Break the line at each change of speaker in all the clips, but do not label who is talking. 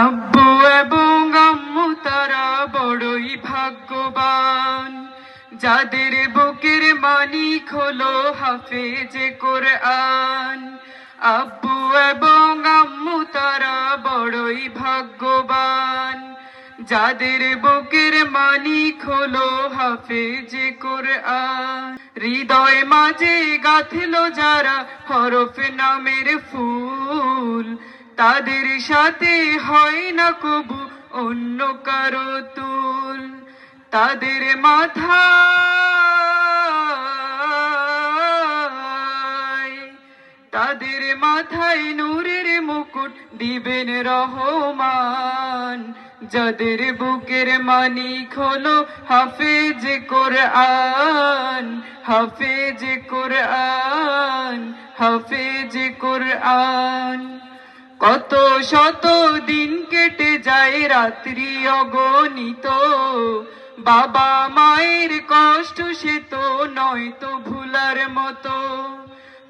আব্বু এবং আম্মু তারা বড়ই ভাগ্যবান, যাদের বুকের মানিক হলো হাফেজে কোরআন। আব্বু এবং আম্মু তারা বড়ই ভাগ্যবান, যাদের বুকের মানিক হলো হাফেজে কোরআন। হৃদয় মাঝে গাঁথলো যারা হরফ নামের ফুল, তাদের সাথে হয় না কবু অন্য কারো তুল। তাদের মাথায় নূরের মুকুট দিবেন রহমান, যাদের বুকের মানিক হলো হাফেজ কোরআন, হাফেজ কোরআন, হাফেজ কোরআন। কত শত দিন কেটে যায় রাত্রি অগণিত, বাবা মায়ের কষ্ট সে তো নয় তো ভুলার মতো।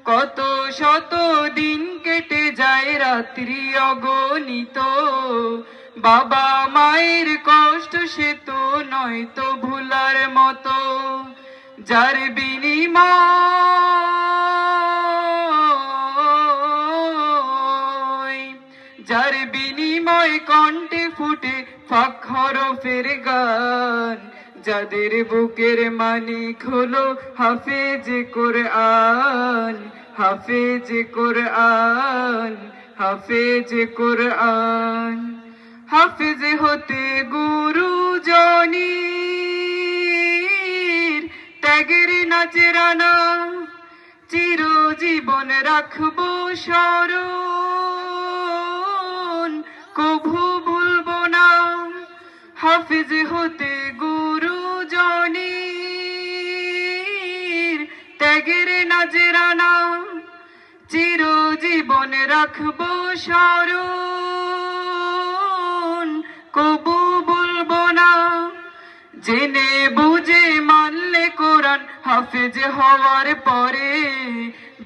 কত শত দিন কেটে যায় রাত্রি অগণিত, বাবা মায়ের কষ্ট সে তো নয় তো ভুলার মতো। যার বিনিময় কণ্ঠে ফুটে ফাক হরফের গান, যাদের বুকের মানিক হলো হাফেজ কোরআন, হাফেজ কোরআন, হাফেজ কোরআন। হাফেজ হতে গুরুজনীর ত্যাগের নাচরানা চিরজীবন রাখবো স্মরণ, কভু ভুলবো না। হাফেজ হতে গুরুজনীর ত্যাগের নাজরানা চিরজীবন রাখবো স্মরণ, কবু ভুলবো না। জেনে বুঝে মানলে কোরআন হাফেজ হওয়ার পরে,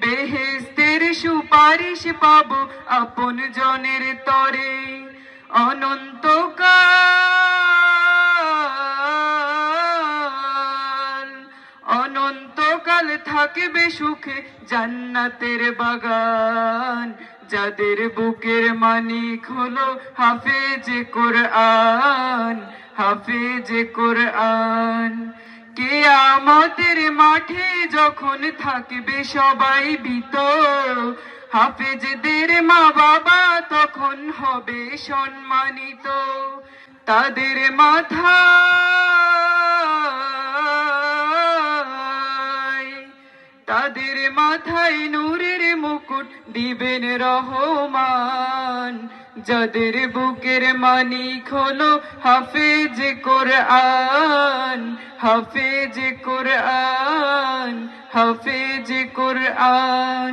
বেহেশতের সুপারিশ পাবো আপন জনের তরে। অনন্তকাল থাকবে সুখে জান্নাতের বাগান, যাদের বুকের মানিক হলো হাফেজ কোরআন, হাফেজ কোরআন। কিয়ামতের মাঠে যখন থাকবে সবাই ভীত, হাফেজদের মা বাবা তখন হবে সম্মানিত। তাদের মাথায় নূরের মুকুট দিবেন রহমান, যাদের বুকের মানিক হলো হাফেজ কোরআন, হাফেজ কোরআন, হাফেজ কোরআন।